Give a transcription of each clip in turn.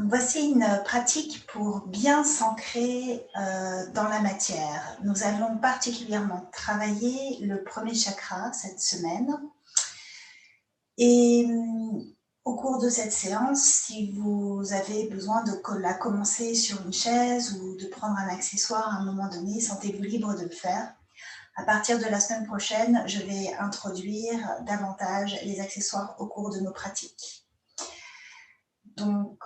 Voici une pratique pour bien s'ancrer dans la matière. Nous allons particulièrement travailler le premier chakra cette semaine. Et au cours de cette séance, si vous avez besoin de la commencer sur une chaise ou de prendre un accessoire à un moment donné, sentez-vous libre de le faire. À partir de la semaine prochaine, je vais introduire davantage les accessoires au cours de nos pratiques. Donc,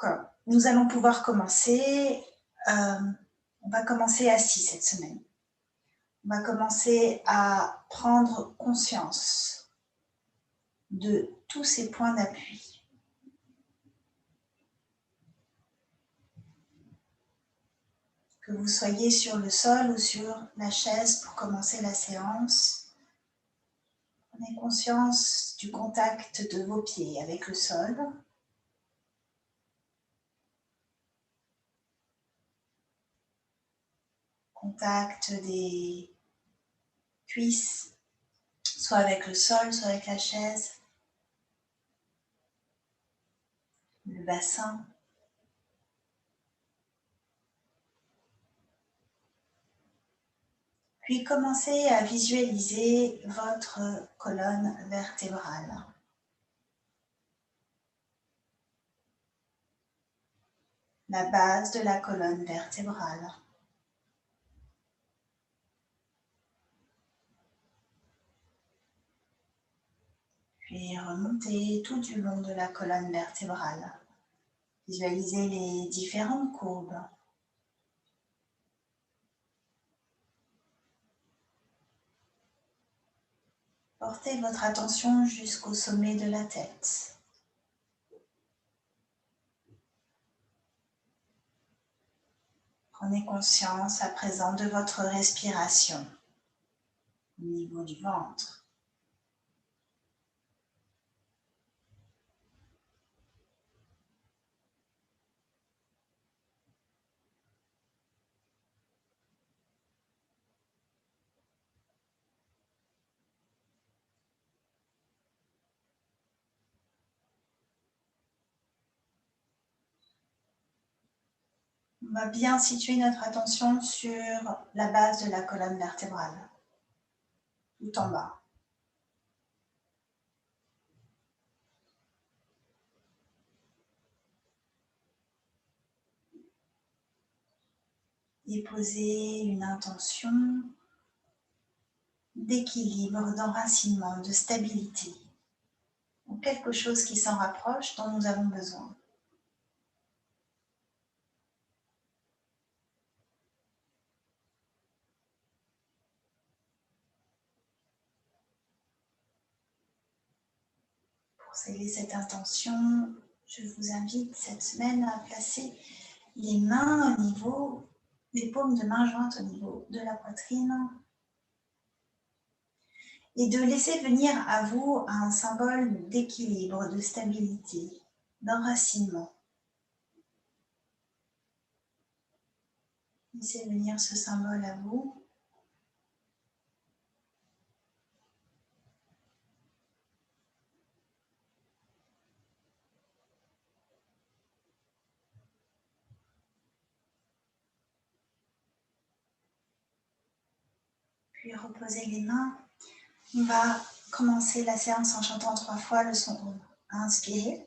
nous allons pouvoir commencer. On va commencer assis cette semaine. On va commencer à prendre conscience de tous ces points d'appui. Que vous soyez sur le sol ou sur la chaise pour commencer la séance, prenez conscience du contact de vos pieds avec le sol. Contact des cuisses, soit avec le sol, soit avec la chaise. Le bassin. Puis commencez à visualiser votre colonne vertébrale. La base de la colonne vertébrale. Puis remontez tout du long de la colonne vertébrale. Visualisez les différentes courbes. Portez votre attention jusqu'au sommet de la tête. Prenez conscience à présent de votre respiration au niveau du ventre. On va bien situer notre attention sur la base de la colonne vertébrale, tout en bas. Et poser une intention d'équilibre, d'enracinement, de stabilité, ou quelque chose qui s'en rapproche dont nous avons besoin. Pour sceller cette intention, je vous invite cette semaine à placer les mains au niveau, les paumes de main jointes au niveau de la poitrine et de laisser venir à vous un symbole d'équilibre, de stabilité, d'enracinement. Laissez venir ce symbole à vous. Puis reposez les mains. On va commencer la séance en chantant 3 fois le son Om. Inspirez.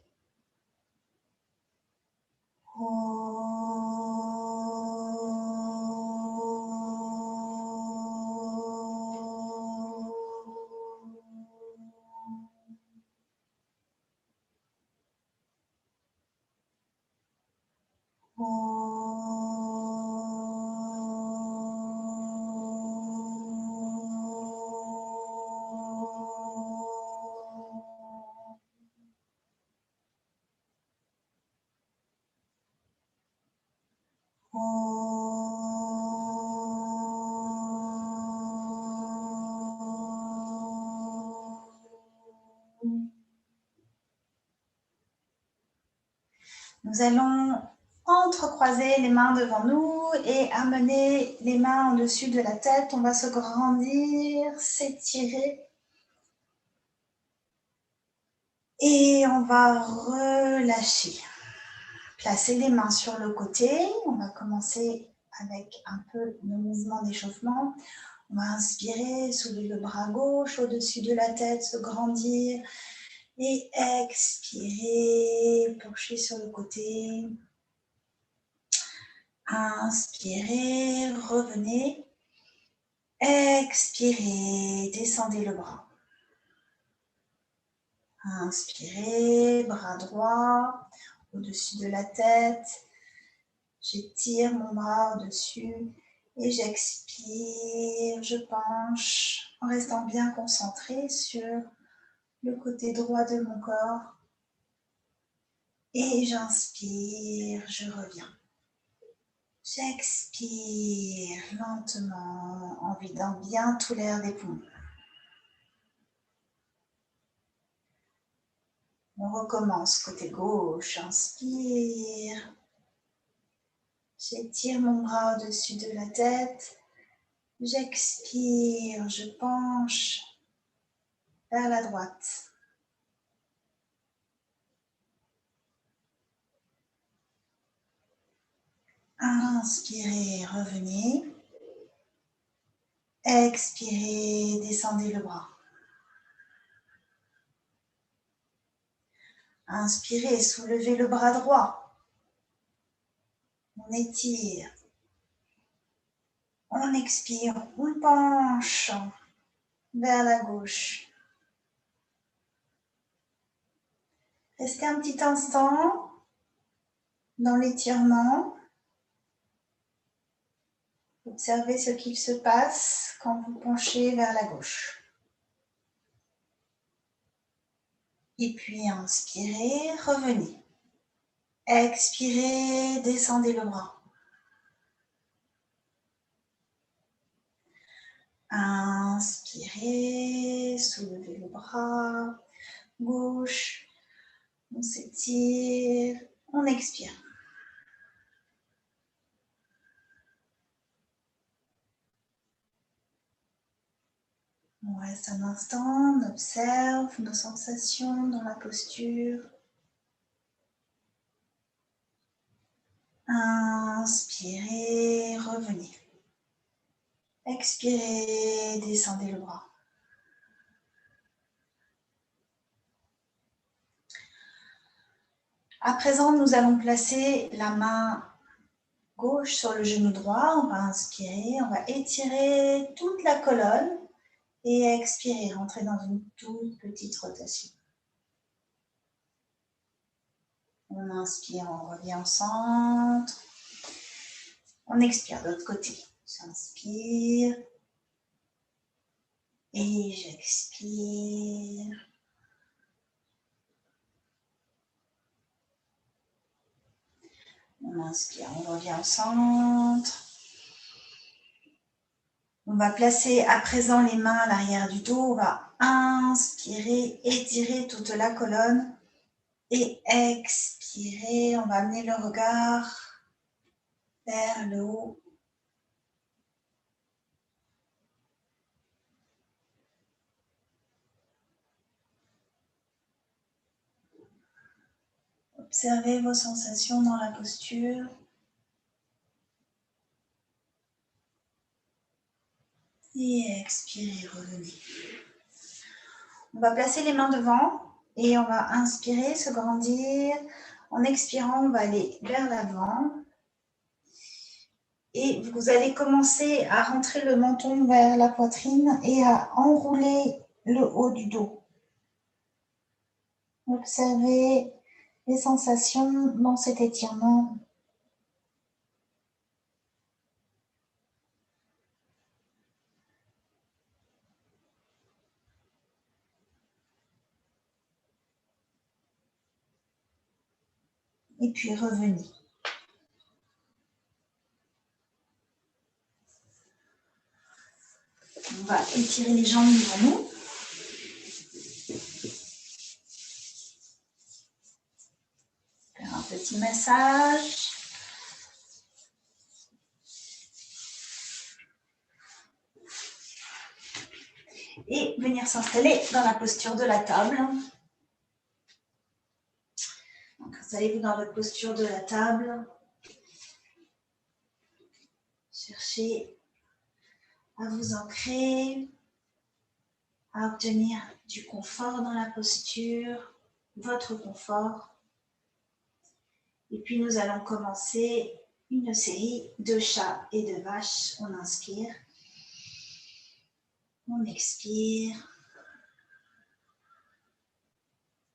Nous allons entrecroiser les mains devant nous et amener les mains en dessus de la tête. On va se grandir, s'étirer. Et on va relâcher. placer les mains sur le côté. On va commencer avec un peu de mouvement d'échauffement. On va inspirer, soulever le bras gauche au-dessus de la tête, se grandir. Et expirez, penchez sur le côté. Inspirez, revenez. Expirez, descendez le bras. Inspirez, bras droit au-dessus de la tête. J'étire mon bras au-dessus et j'expire, je penche en restant bien concentré sur le côté droit de mon corps. Et j'inspire, je reviens. J'expire lentement en vidant bien tout l'air des poumons. On recommence côté gauche, inspire. J'étire mon bras au-dessus de la tête. J'expire, je penche vers la droite. Inspirez, revenez. Expirez, descendez le bras. Inspirez, soulevez le bras droit. On étire. On expire, on penche vers la gauche. Restez un petit instant dans l'étirement. Observez ce qu'il se passe quand vous penchez vers la gauche. Et puis inspirez, revenez. Expirez, descendez le bras. Inspirez, soulevez le bras gauche. On s'étire, on expire. On reste un instant, on observe nos sensations dans la posture. Inspirez, revenez. Expirez, descendez le bras. À présent, nous allons placer la main gauche sur le genou droit. On va inspirer, on va étirer toute la colonne et expirer, rentrer dans une toute petite rotation. On inspire, on revient au centre. On expire de l'autre côté. J'inspire et j'expire. On inspire, on revient au centre. On va placer à présent les mains à l'arrière du dos. On va inspirer, étirer toute la colonne. Et expirer, on va amener le regard vers le haut. Observez vos sensations dans la posture. Et expirez, revenez. On va placer les mains devant et on va inspirer, se grandir. En expirant, on va aller vers l'avant. Et vous allez commencer à rentrer le menton vers la poitrine et à enrouler le haut du dos. Observez les sensations dans cet étirement. Et puis revenez. On va étirer les jambes devant nous. Faire un petit massage. Et venir s'installer dans la posture de la table. Donc, Installez-vous dans votre posture de la table. Cherchez à vous ancrer, à obtenir du confort dans la posture, votre confort. Et puis nous allons commencer une série de chats et de vaches. On inspire, on expire,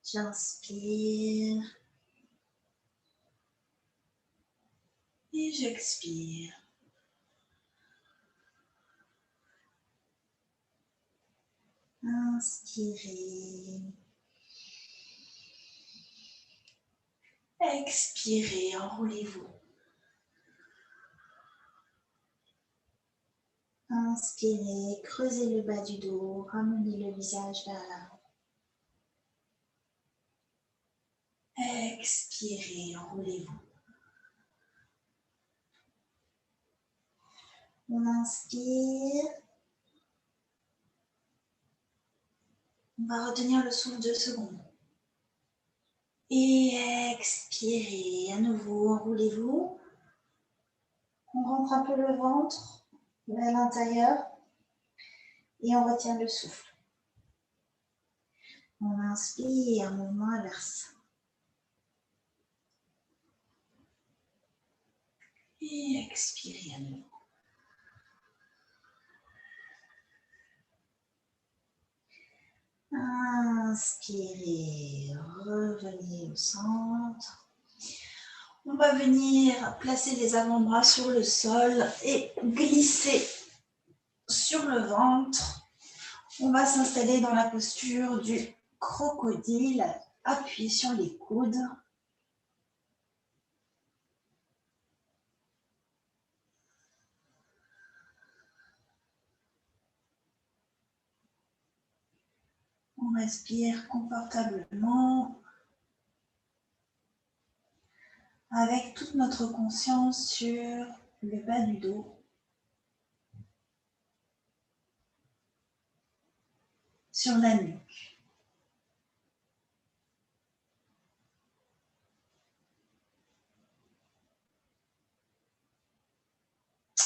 j'inspire et j'expire. Inspirez. Expirez, enroulez-vous. Inspirez, creusez le bas du dos, ramenez le visage vers l'avant. Expirez, enroulez-vous. On inspire. On va retenir le souffle 2 secondes. Et expirez, à nouveau, enroulez-vous. On rentre un peu le ventre vers l'intérieur et on retient le souffle. On inspire, mouvement inverse. Et expirez à nouveau. Inspirez, revenez au centre. On va venir placer les avant-bras sur le sol et glisser sur le ventre. On va s'installer dans la posture du crocodile, appuyé sur les coudes. On respire confortablement avec toute notre conscience sur le bas du dos. Sur la nuque.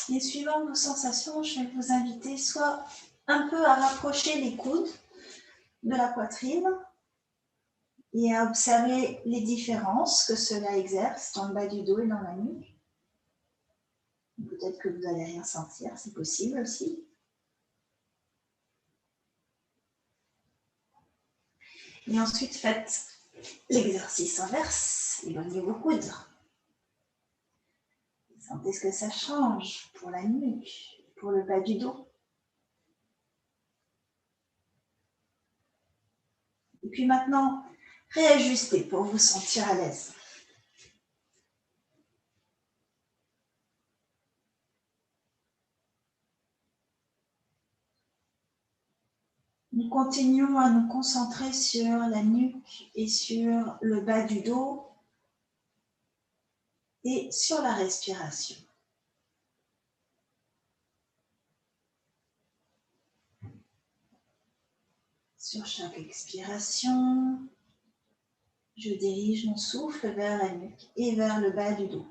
Et suivant vos sensations, je vais vous inviter soit un peu à rapprocher les coudes de la poitrine et à observer les différences que cela exerce dans le bas du dos et dans la nuque. Peut-être que vous n'allez rien sentir, c'est possible aussi. Et ensuite, faites l'exercice inverse, éloignez vos coudes. Sentez ce que ça change pour la nuque, pour le bas du dos. Et puis maintenant, réajustez pour vous sentir à l'aise. Nous continuons à nous concentrer sur la nuque et sur le bas du dos et sur la respiration. Sur chaque expiration, je dirige mon souffle vers la nuque et vers le bas du dos.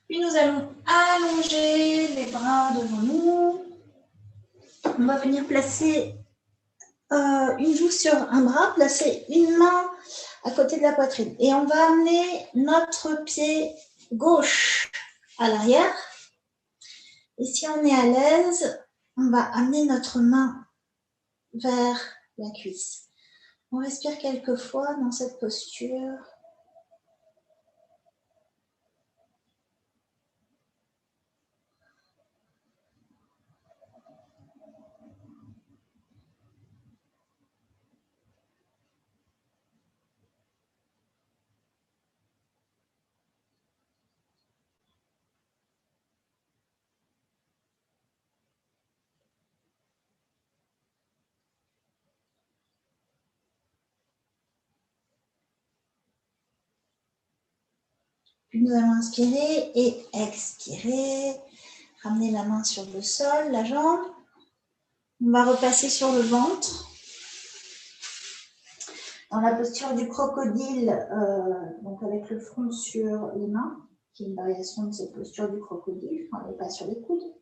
Puis nous allons allonger les bras devant nous. On va venir placer une joue sur un bras, placer une main à côté de la poitrine. Et on va amener notre pied gauche à l'arrière. Et si on est à l'aise, on va amener notre main vers la cuisse. On respire quelques fois dans cette posture. Puis nous allons inspirer et expirer. Ramener la main sur le sol, la jambe. On va repasser sur le ventre. Dans la posture du crocodile, donc avec le front sur les mains, qui est une variation de cette posture du crocodile, on n'est pas sur les coudes.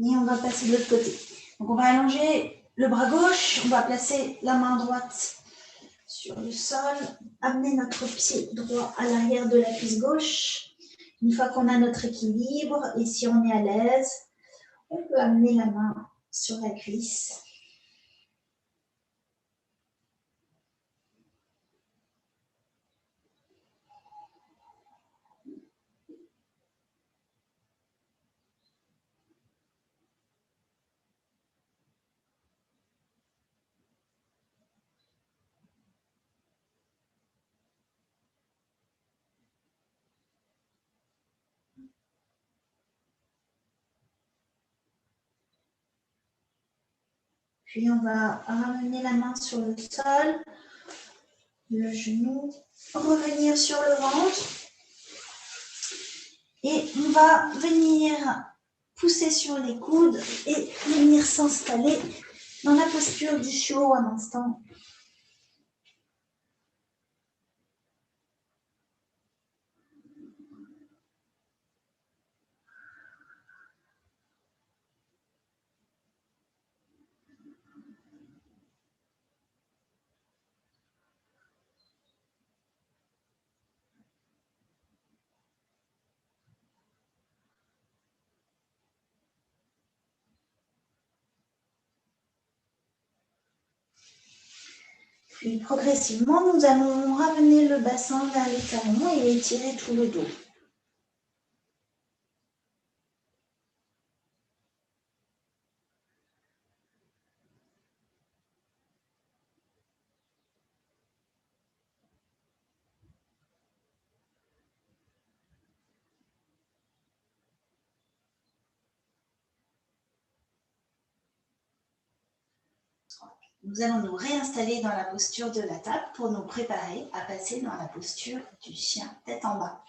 Et on va passer de l'autre côté. Donc on va allonger le bras gauche, on va placer la main droite sur le sol, amener notre pied droit à l'arrière de la cuisse gauche. Une fois qu'on a notre équilibre, et si on est à l'aise, on peut amener la main sur la cuisse. Puis on va ramener la main sur le sol, le genou, revenir sur le ventre. Et on va venir pousser sur les coudes et venir s'installer dans la posture du chiot un instant. Puis progressivement, nous allons ramener le bassin vers les talons et étirer tout le dos. Nous allons nous réinstaller dans la posture de la table pour nous préparer à passer dans la posture du chien tête en bas.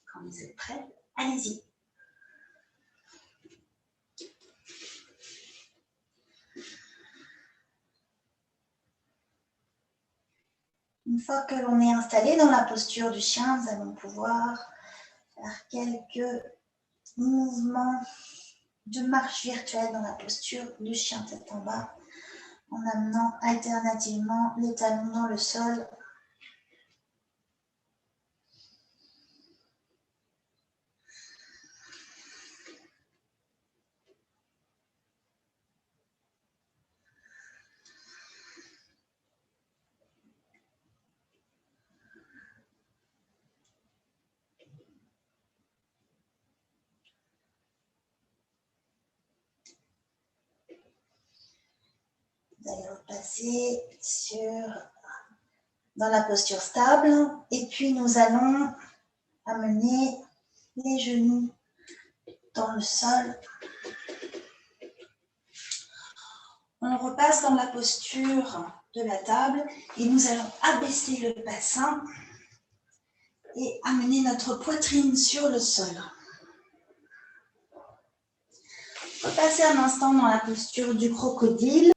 Quand vous êtes prêts, allez-y. Une fois que l'on est installé dans la posture du chien, nous allons pouvoir faire quelques mouvements de marche virtuelle dans la posture du chien tête en bas, en amenant alternativement les talons dans le sol. Vous allez repasser dans la posture stable et puis nous allons amener les genoux dans le sol. On repasse dans la posture de la table et nous allons abaisser le bassin et amener notre poitrine sur le sol. Repasser un instant dans la posture du crocodile.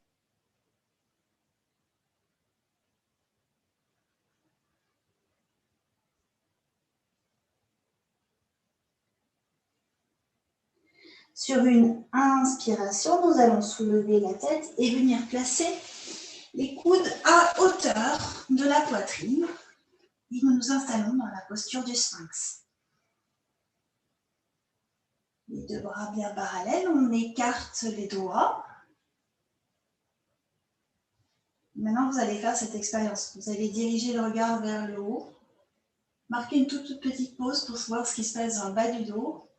Sur une inspiration, nous allons soulever la tête et venir placer les coudes à hauteur de la poitrine. Et nous nous installons dans la posture du sphinx. Les deux bras bien parallèles, on écarte les doigts. Maintenant, vous allez faire cette expérience. Vous allez diriger le regard vers le haut. Marquez une toute petite pause pour voir ce qui se passe dans le bas du dos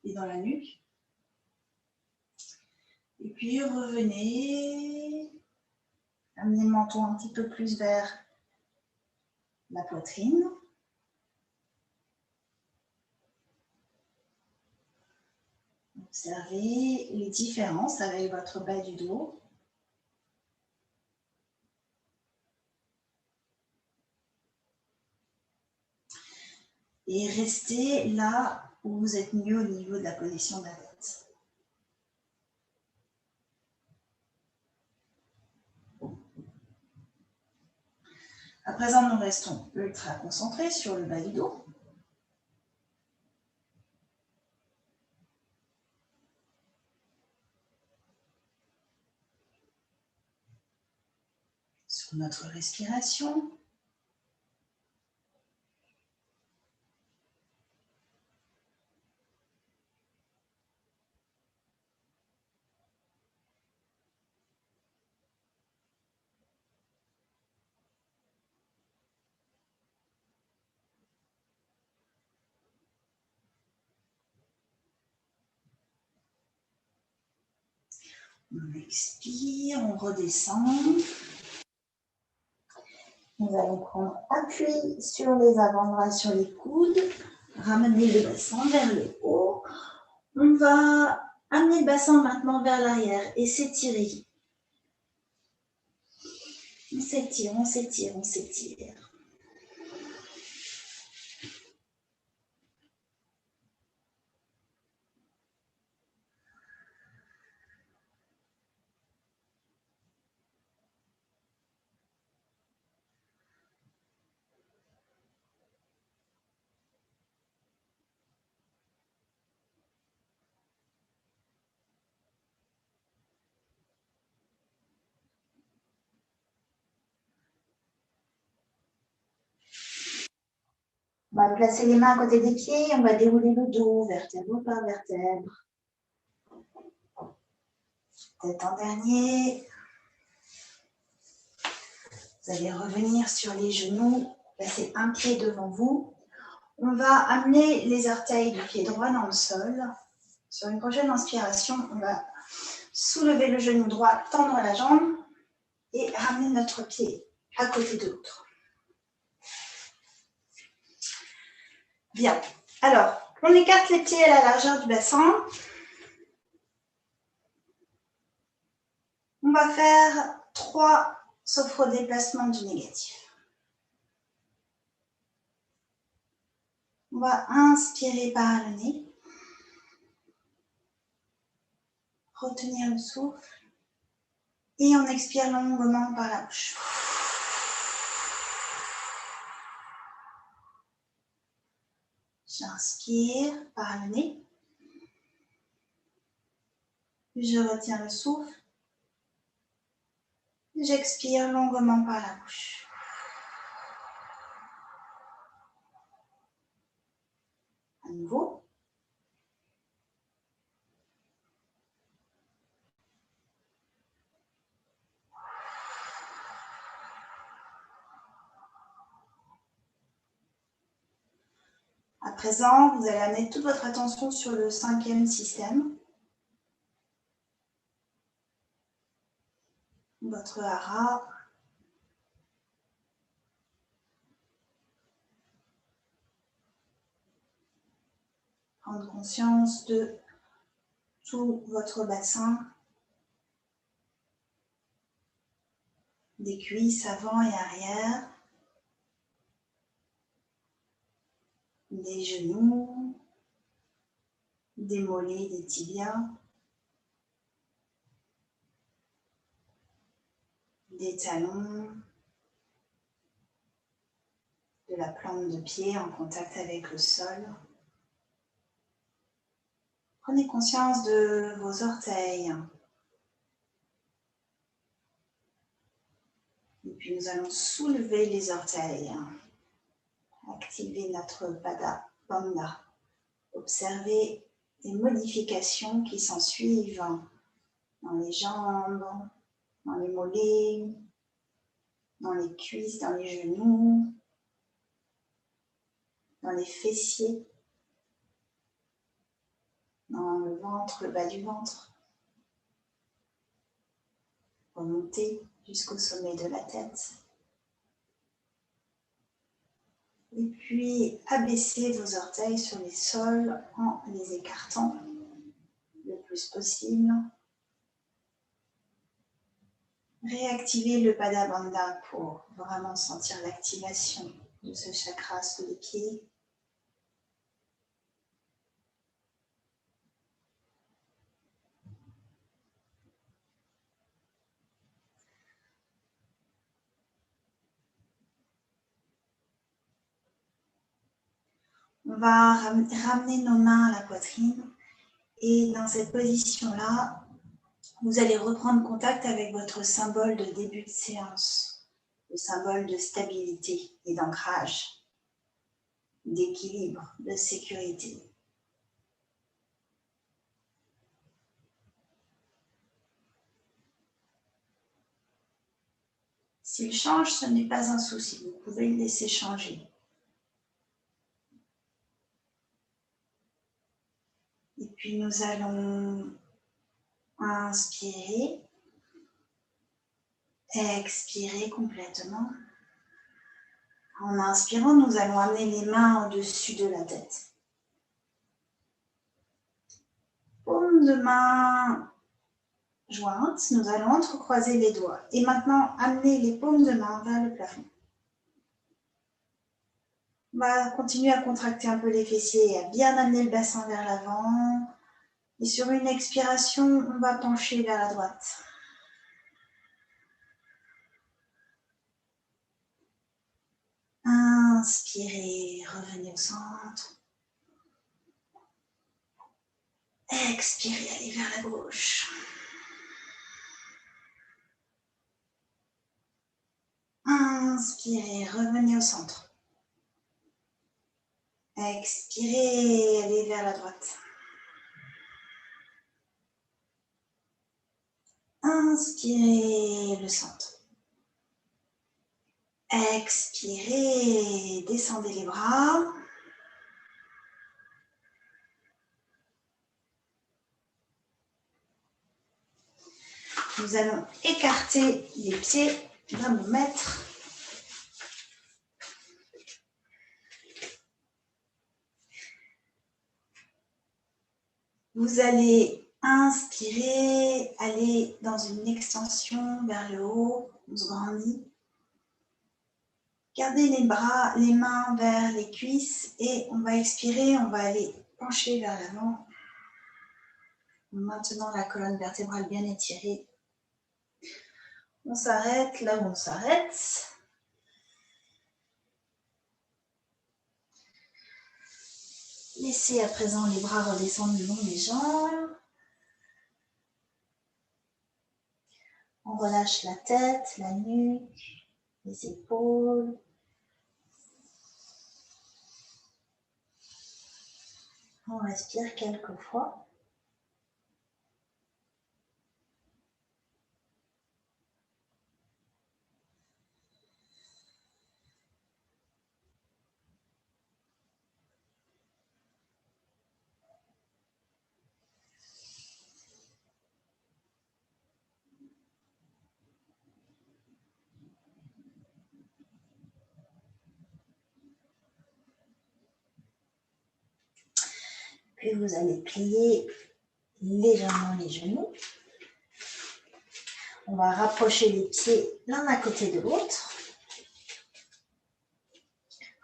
et dans la nuque. Et puis revenez, amenez le menton un petit peu plus vers la poitrine. Observez les différences avec votre bas du dos. Et restez là où vous êtes mieux au niveau de la position de la tête. À présent, nous restons ultra concentrés sur le bas du dos. Sur notre respiration. On expire, on redescend. Nous allons prendre appui sur les avant-bras, sur les coudes, ramener le bassin vers le haut. On va amener le bassin maintenant vers l'arrière et s'étirer. On s'étire, on s'étire, on s'étire. On va placer les mains à côté des pieds, on va dérouler le dos, vertèbre par vertèbre. Tête en dernier. Vous allez revenir sur les genoux, placer un pied devant vous. On va amener les orteils du pied droit dans le sol. Sur une prochaine inspiration, on va soulever le genou droit, tendre la jambe et ramener notre pied à côté de l'autre. Bien. Alors, on écarte les pieds à la largeur du bassin. On va faire 3 sophro-déplacements du négatif. On va inspirer par le nez. Retenir le souffle. Et on expire longuement par la bouche. J'inspire par le nez. Je retiens le souffle. J'expire longuement par la bouche. À nouveau. À présent, vous allez amener toute votre attention sur le 5e système. Votre hara. Prendre conscience de tout votre bassin, des cuisses avant et arrière, des genoux, des mollets, des tibias, des talons, de la plante de pied en contact avec le sol. Prenez conscience de vos orteils. Et puis nous allons soulever les orteils. Activer notre Pada Bandha. Observez les modifications qui s'en suivent dans les jambes, dans les mollets, dans les cuisses, dans les genoux, dans les fessiers, dans le ventre, le bas du ventre. Remontez jusqu'au sommet de la tête. Et puis abaissez vos orteils sur les sols en les écartant plus possible. Réactivez le Pada Bandha pour vraiment sentir l'activation de ce chakra sous les pieds. On va ramener nos mains à la poitrine et dans cette position-là, vous allez reprendre contact avec votre symbole de début de séance, le symbole de stabilité et d'ancrage, d'équilibre, de sécurité. S'il change, ce n'est pas un souci, vous pouvez le laisser changer. Et puis nous allons inspirer, expirer complètement. En inspirant, nous allons amener les mains au-dessus de la tête. Paume de main jointes, nous allons entrecroiser les doigts. Et maintenant, amener les paumes de main vers le plafond. On va continuer à contracter un peu les fessiers et à bien amener le bassin vers l'avant. Et sur une expiration, on va pencher vers la droite. Inspirez, revenez au centre. Expirez, allez vers la gauche. Inspirez, revenez au centre. Expirez, allez vers la droite. Inspirez le centre. Expirez, descendez les bras. Nous allons écarter les pieds d'un bon mètre. Vous allez inspirer, aller dans une extension vers le haut, on se grandit. Gardez les bras, les mains vers les cuisses et on va expirer, on va aller pencher vers l'avant. Maintenant la colonne vertébrale bien étirée. On s'arrête là où on s'arrête. Laissez à présent les bras redescendre le long des jambes. On relâche la tête, la nuque, les épaules. On respire quelques fois. Puis vous allez plier légèrement les genoux. On va rapprocher les pieds l'un à côté de l'autre.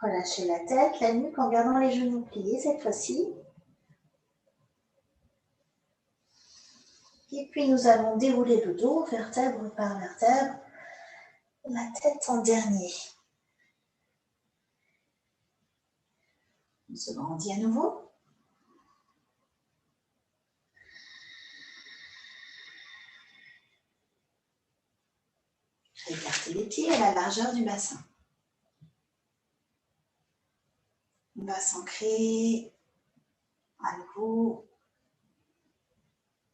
Relâchez la tête, la nuque en gardant les genoux pliés cette fois-ci. Et puis nous allons dérouler le dos, vertèbre par vertèbre. La tête en dernier. On se grandit à nouveau. Écartez les pieds à la largeur du bassin. On va s'ancrer à nouveau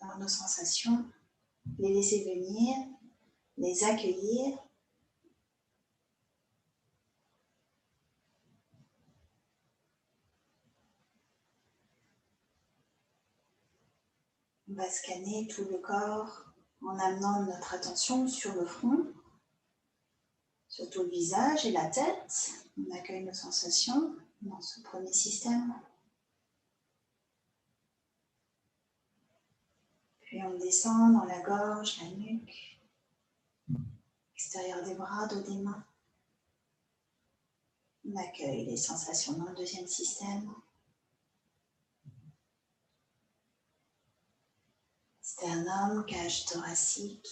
dans nos sensations, les laisser venir, les accueillir. On va scanner tout le corps en amenant notre attention sur le front, sur tout le visage et la tête. On accueille nos sensations dans ce premier système. Puis on descend dans la gorge, la nuque, extérieur des bras, dos des mains. On accueille les sensations dans le deuxième système. Sternum, cage thoracique,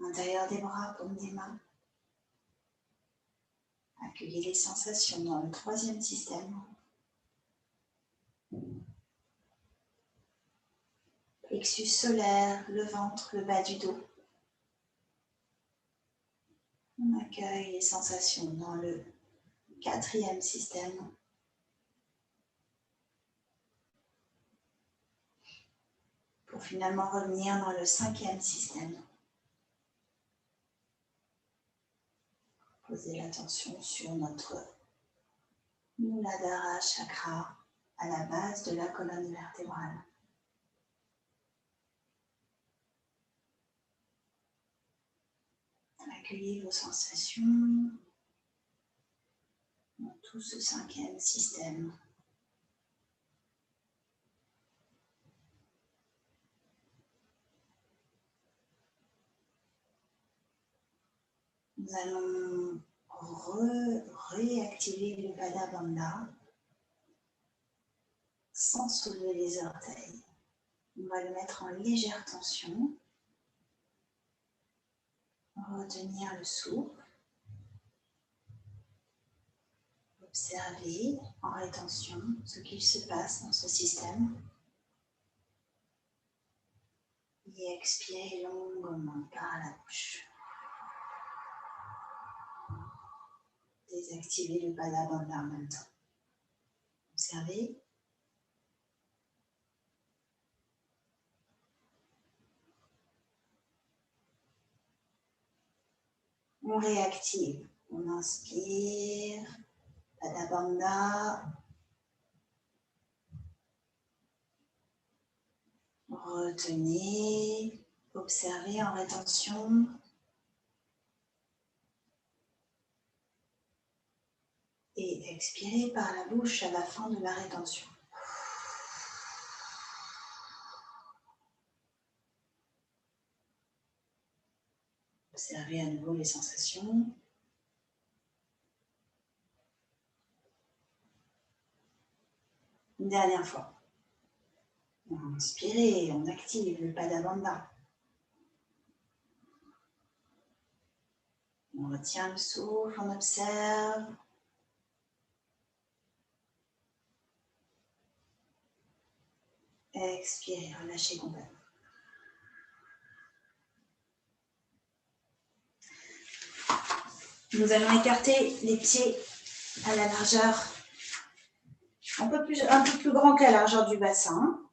intérieur des bras, paume des mains. Accueillez les sensations dans le troisième système. Plexus solaire, le ventre, le bas du dos. On accueille les sensations dans le quatrième système. Pour finalement revenir dans le cinquième système. Posez l'attention sur notre Muladhara chakra à la base de la colonne vertébrale. Accueillez vos sensations dans tout ce cinquième système. Nous allons réactiver le Pada Bandha sans soulever les orteils. On va le mettre en légère tension. Retenir le souffle. Observez en rétention ce qu'il se passe dans ce système. Et expirez longuement par la bouche. Désactivez le Pada Bandha en même temps. Observez. On réactive. On inspire. Pada Bandha. Retenez. Observez en rétention. Et expirez par la bouche à la fin de la rétention. Observez à nouveau les sensations. Une dernière fois. Inspirez, on active le Pada Bandha. On retient le souffle, on observe. Expirez, relâchez complètement. Nous allons écarter les pieds à la largeur, un peu plus grand que la largeur du bassin.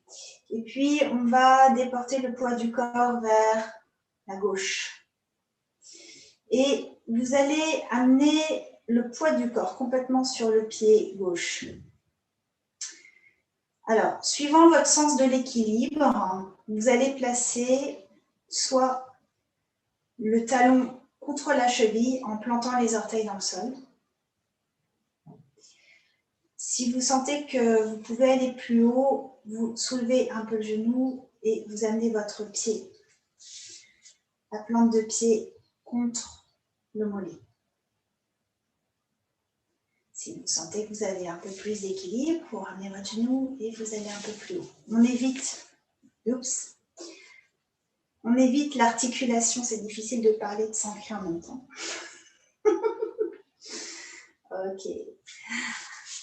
Et puis, on va déporter le poids du corps vers la gauche. Et vous allez amener le poids du corps complètement sur le pied gauche. Alors, suivant votre sens de l'équilibre, vous allez placer soit le talon contre la cheville en plantant les orteils dans le sol. Si vous sentez que vous pouvez aller plus haut, vous soulevez un peu le genou et vous amenez votre pied, la plante de pied contre le mollet. Si vous sentez que vous avez un peu plus d'équilibre, vous ramenez votre genou et vous allez un peu plus haut. On évite l'articulation, c'est difficile de parler de s'ancrer en même temps. Ok.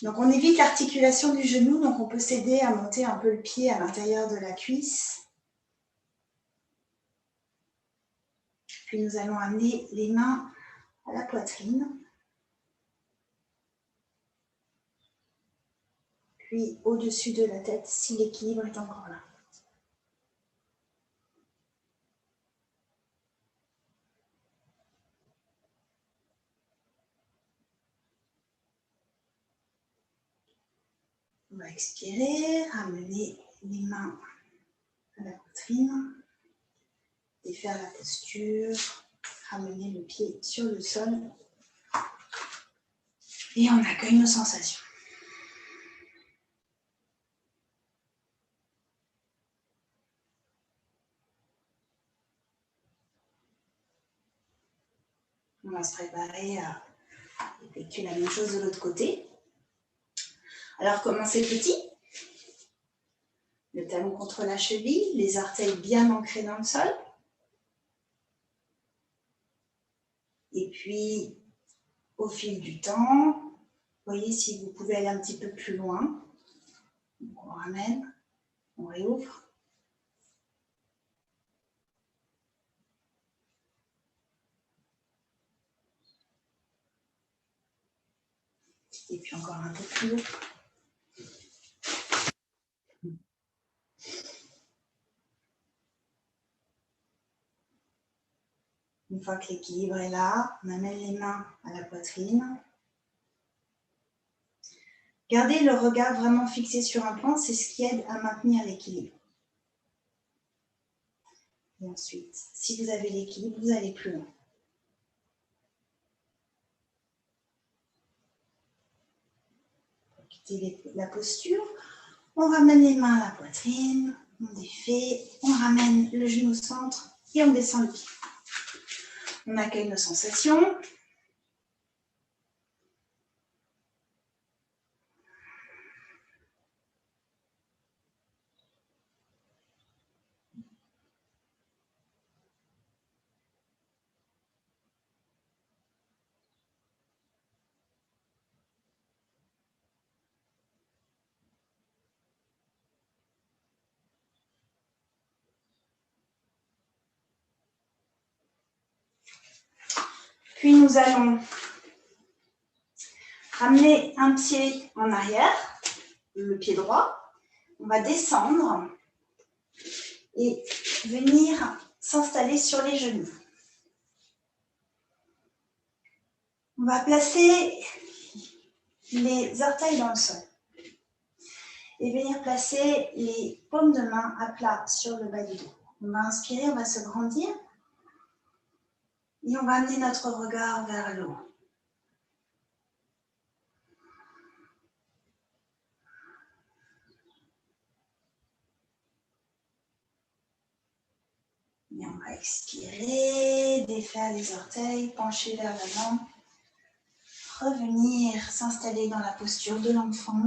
Donc on évite l'articulation du genou, donc on peut s'aider à monter un peu le pied à l'intérieur de la cuisse. Puis nous allons amener les mains à la poitrine. Puis au-dessus de la tête si l'équilibre est encore là. On va expirer, ramener les mains à la poitrine, défaire la posture, ramener le pied sur le sol et on accueille nos sensations. On va se préparer à effectuer la même chose de l'autre côté. Alors, commencez petit. Le talon contre la cheville, les orteils bien ancrés dans le sol. Et puis, au fil du temps, voyez si vous pouvez aller un petit peu plus loin. Donc, on ramène, on réouvre. Et puis encore un peu plus haut. Une fois que l'équilibre est là, on amène les mains à la poitrine. Gardez le regard vraiment fixé sur un point, c'est ce qui aide à maintenir l'équilibre. Et ensuite, si vous avez l'équilibre, vous allez plus loin. Pour quitter la posture, on ramène les mains à la poitrine, on défait, on ramène le genou au centre et on descend le pied. On accueille nos sensations. Puis nous allons amener un pied en arrière, le pied droit. On va descendre et venir s'installer sur les genoux. On va placer les orteils dans le sol et venir placer les paumes de main à plat sur le bas du dos. On va inspirer, on va se grandir et on va amener notre regard vers le haut. Et on va expirer, défaire les orteils, pencher vers l'avant, revenir s'installer dans la posture de l'enfant.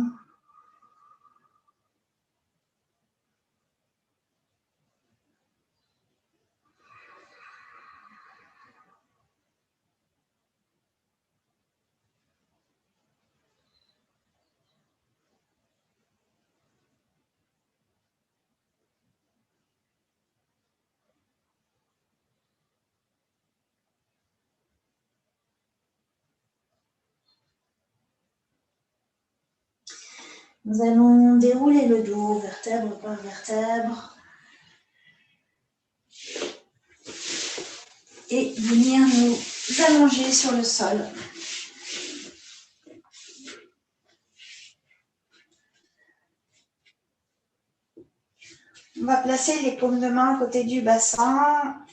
Nous allons dérouler le dos, vertèbre par vertèbre. Et venir nous allonger sur le sol. On va placer les paumes de main à côté du bassin.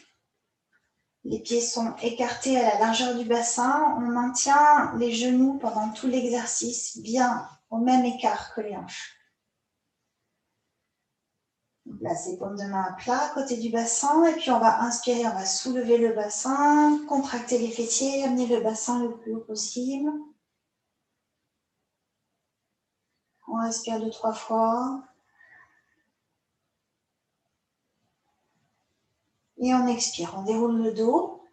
Les pieds sont écartés à la largeur du bassin. On maintient les genoux pendant tout l'exercice, bien au même écart que les hanches. On place les paumes de main à plat à côté du bassin. Et puis on va inspirer, on va soulever le bassin, contracter les fessiers, amener le bassin le plus haut possible. On respire 2-3 fois. Et on expire, on déroule le dos.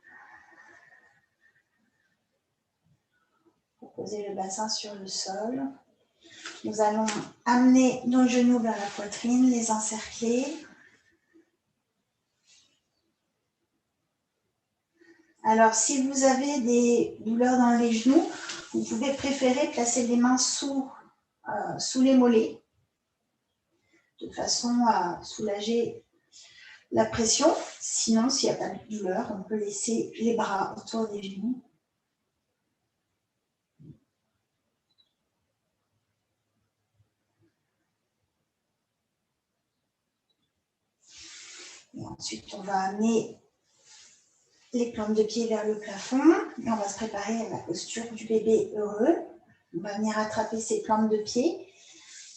Poser le bassin sur le sol. Nous allons amener nos genoux vers la poitrine, les encercler. Alors, si vous avez des douleurs dans les genoux, vous pouvez préférer placer les mains sous les mollets, de façon à soulager la pression. Sinon, s'il n'y a pas de douleur, on peut laisser les bras autour des genoux. Et ensuite, on va amener les plantes de pied vers le plafond et on va se préparer à la posture du bébé heureux. On va venir attraper ses plantes de pied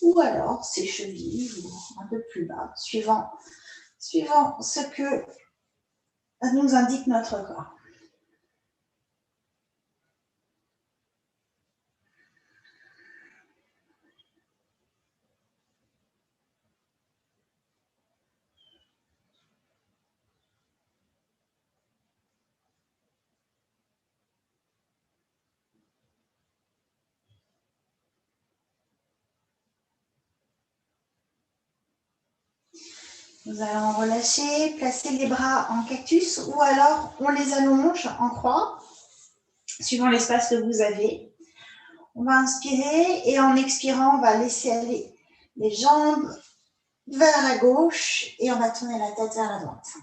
ou alors ses chevilles ou un peu plus bas, suivant ce que nous indique notre corps. Nous allons relâcher, placer les bras en cactus ou alors on les allonge en croix, suivant l'espace que vous avez. On va inspirer et en expirant, on va laisser aller les jambes vers la gauche et on va tourner la tête vers la droite.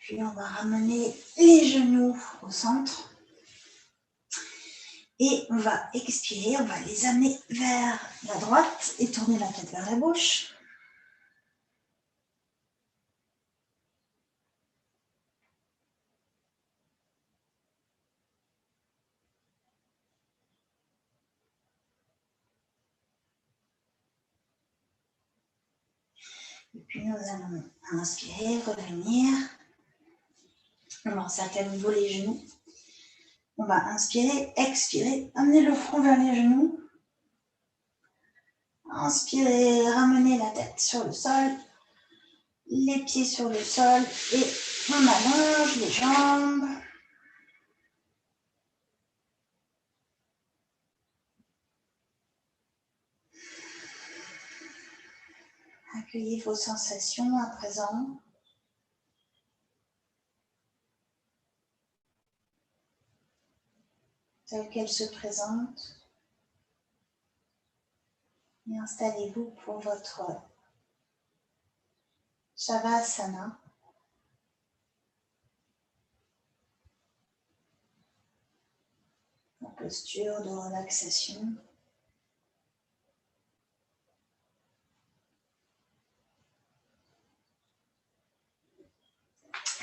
Puis on va ramener les genoux au centre. Et on va expirer, on va les amener vers la droite et tourner la tête vers la gauche. Et puis nous allons inspirer, revenir. On va encercler à nouveau les genoux. On va inspirer, expirer, amener le front vers les genoux. Inspirez, ramenez la tête sur le sol, les pieds sur le sol et on allonge les jambes. Accueillez vos sensations à présent. Telles qu'elles se présentent. Et installez-vous pour votre Shavasana. En posture de relaxation.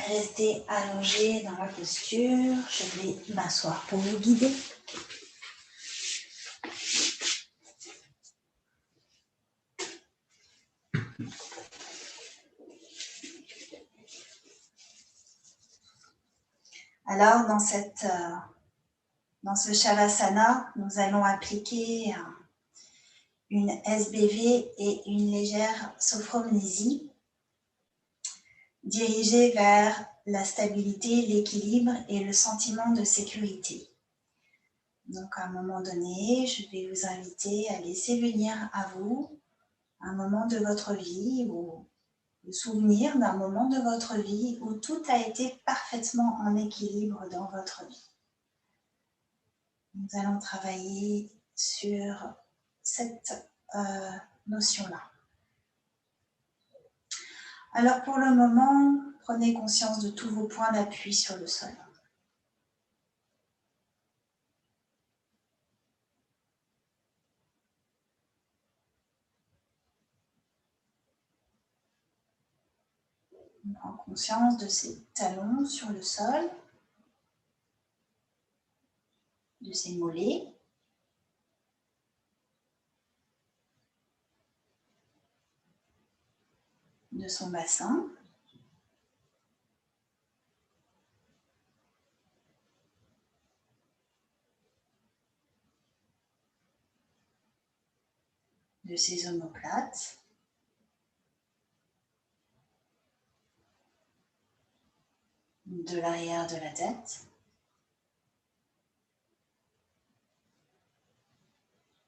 Restez allongé dans la posture. Je vais m'asseoir pour vous guider. Alors, dans ce Shavasana, nous allons appliquer une SBV et une légère sophromnésie, dirigée vers la stabilité, l'équilibre et le sentiment de sécurité. Donc, à un moment donné, je vais vous inviter à laisser venir à vous un moment de votre vie ou le souvenir d'un moment de votre vie où tout a été parfaitement en équilibre dans votre vie. Nous allons travailler sur cette notion-là. Alors pour le moment, prenez conscience de tous vos points d'appui sur le sol. On prend conscience de ces talons sur le sol, de ses mollets, de son bassin, de ses omoplates, de l'arrière de la tête,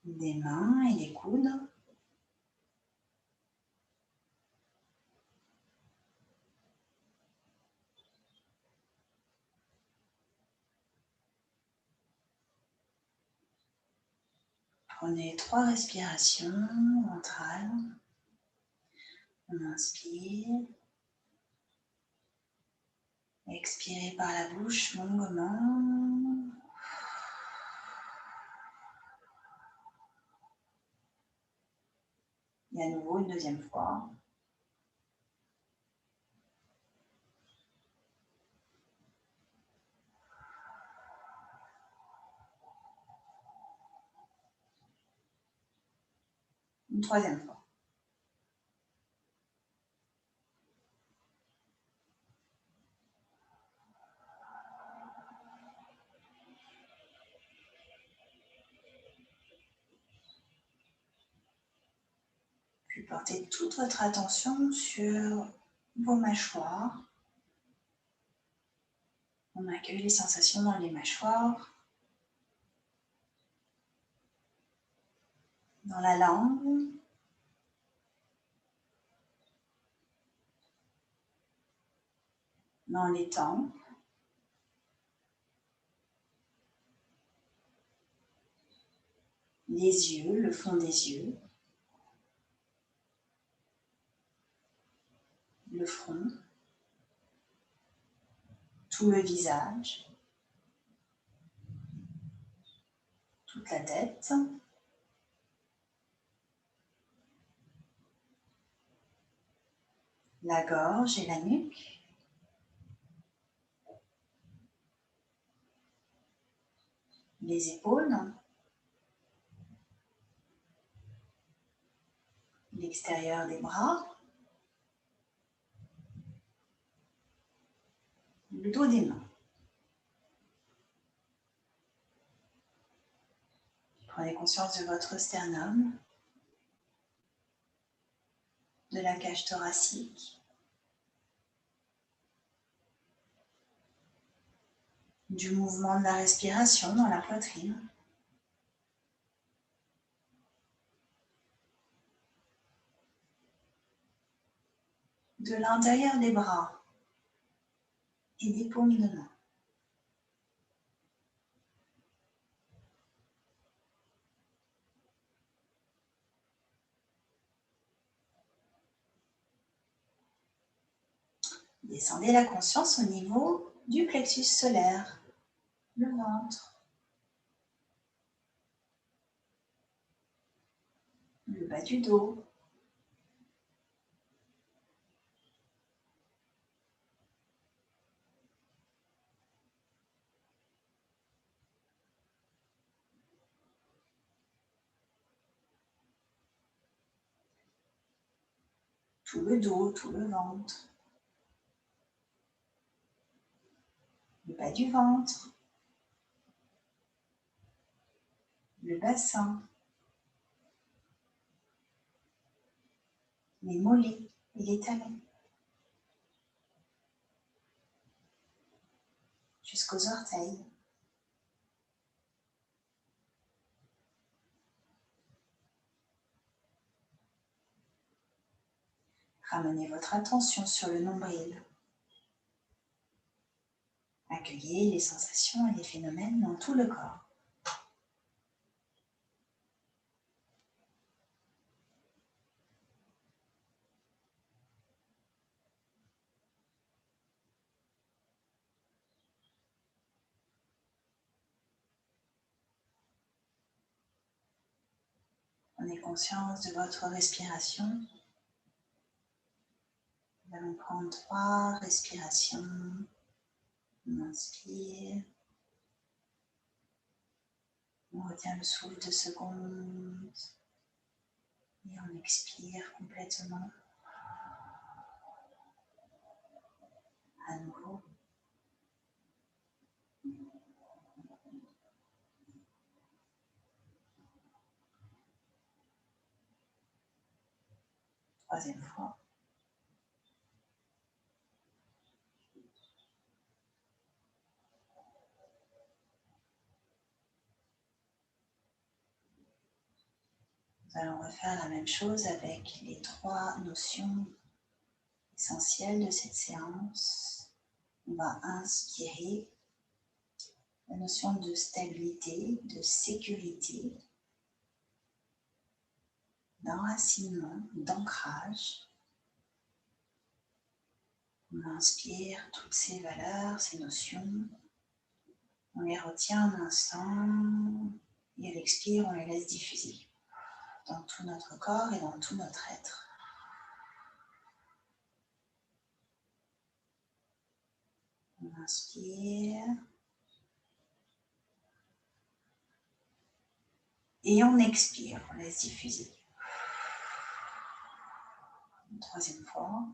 des mains et des coudes, prenez 3 respirations ventrales. On inspire. Expirez par la bouche longuement. Et à nouveau une deuxième fois. Une troisième fois. portez toute votre attention sur vos mâchoires. On accueille les sensations dans les mâchoires, dans la langue, dans les tempes, les yeux, le fond des yeux, le front, tout le visage, toute la tête, la gorge et la nuque, les épaules, l'extérieur des bras, le dos des mains. Prenez conscience de votre sternum, de la cage thoracique, du mouvement de la respiration dans la poitrine. De l'intérieur des bras et des paumes de main. Descendez la conscience au niveau du plexus solaire, le ventre, le bas du dos, tout le dos, tout le ventre, le bas du ventre, le bassin, les mollets et les talons, jusqu'aux orteils. Ramenez votre attention sur le nombril. Accueillez les sensations et les phénomènes dans tout le corps. Prenez conscience de votre respiration. Nous allons prendre 3 respirations. On inspire. On retient le souffle 2 secondes. Et on expire complètement. À nouveau. Troisième fois. Nous allons refaire la même chose avec les 3 notions essentielles de cette séance. On va inspirer la notion de stabilité, de sécurité, d'enracinement, d'ancrage. On inspire toutes ces valeurs, ces notions. On les retient un instant et à l'expire, on les laisse diffuser dans tout notre corps et dans tout notre être. On inspire et on expire, on laisse diffuser. Une 3e fois.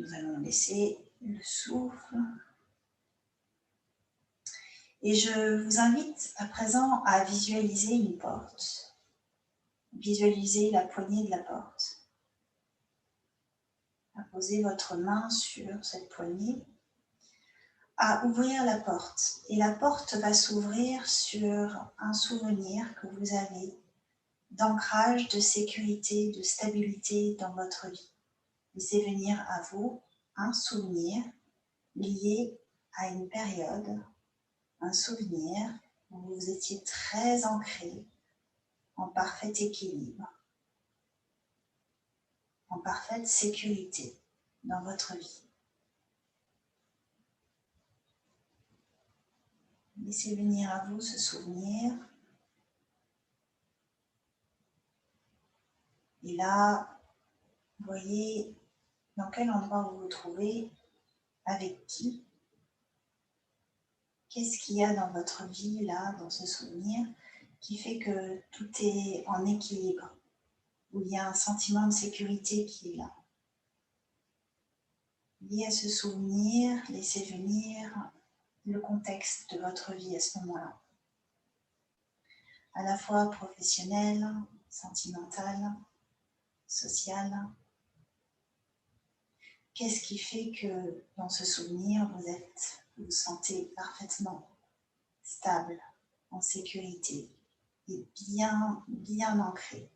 Nous allons laisser le souffle. Et je vous invite à présent à visualiser une porte. Visualisez la poignée de la porte. À poser votre main sur cette poignée. À ouvrir la porte. Et la porte va s'ouvrir sur un souvenir que vous avez d'ancrage, de sécurité, de stabilité dans votre vie. Laissez venir à vous un souvenir lié à une période, un souvenir où vous étiez très ancré, en parfait équilibre, en parfaite sécurité dans votre vie. Laissez venir à vous ce souvenir. Et là, voyez dans quel endroit vous vous trouvez, avec qui. Qu'est-ce qu'il y a dans votre vie, là, dans ce souvenir, qui fait que tout est en équilibre, où il y a un sentiment de sécurité qui est là. Lié à ce souvenir, laissez venir le contexte de votre vie à ce moment-là. À la fois professionnel, sentimental, social. Qu'est-ce qui fait que dans ce souvenir, vous vous sentez parfaitement stable, en sécurité et bien ancré?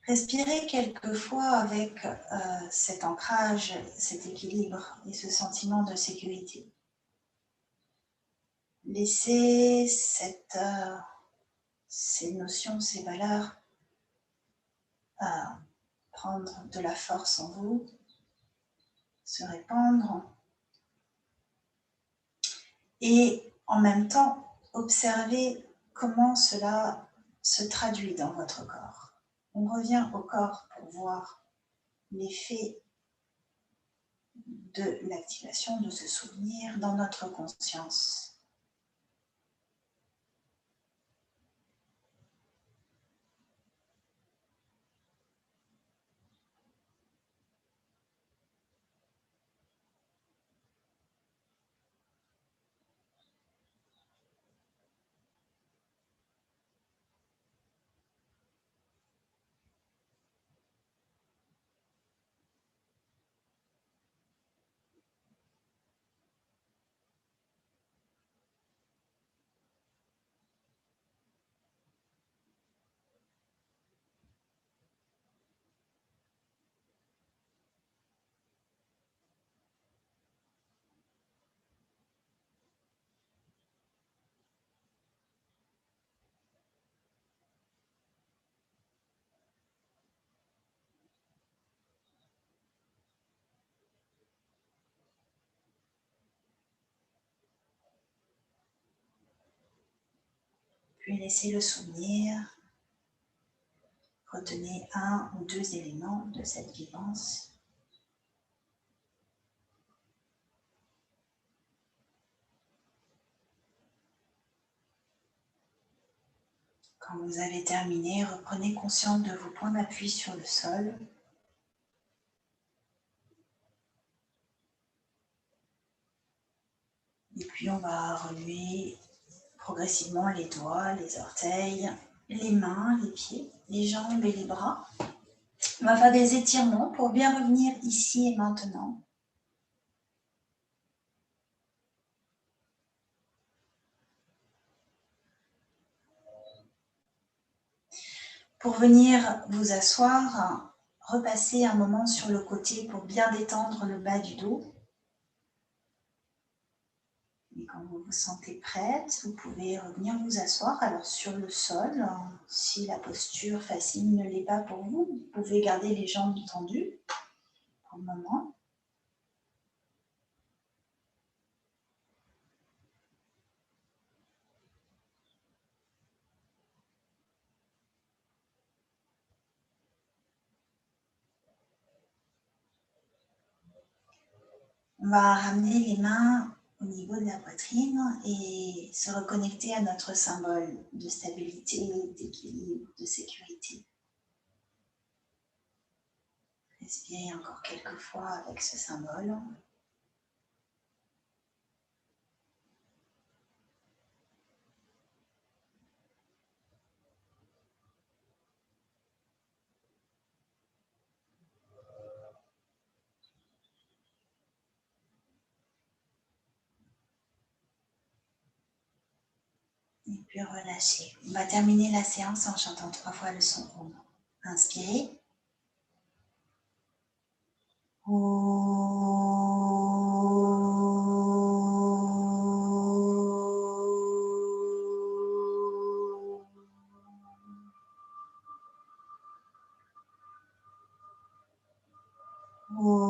Respirez quelquefois avec cet ancrage, cet équilibre et ce sentiment de sécurité. Laissez ces notions, ces valeurs prendre de la force en vous, se répandre et en même temps observez comment cela se traduit dans votre corps. On revient au corps pour voir l'effet de l'activation de ce souvenir dans notre conscience. Puis laissez le souvenir. Retenez un ou deux éléments de cette vivance. Quand vous avez terminé, reprenez conscience de vos points d'appui sur le sol. Et puis on va remuer progressivement les doigts, les orteils, les mains, les pieds, les jambes et les bras. On va faire des étirements pour bien revenir ici et maintenant. Pour venir vous asseoir, repassez un moment sur le côté pour bien détendre le bas du dos. Et quand vous vous sentez prête, vous pouvez revenir vous asseoir. Alors sur le sol, si la posture facile ne l'est pas pour vous, vous pouvez garder les jambes tendues pour le moment. On va ramener les mains au niveau de la poitrine et se reconnecter à notre symbole de stabilité, d'équilibre, de sécurité. Respirez encore quelques fois avec ce symbole. Et puis relâchez. On va terminer la séance en chantant 3 fois le son Om. Inspirez. Om.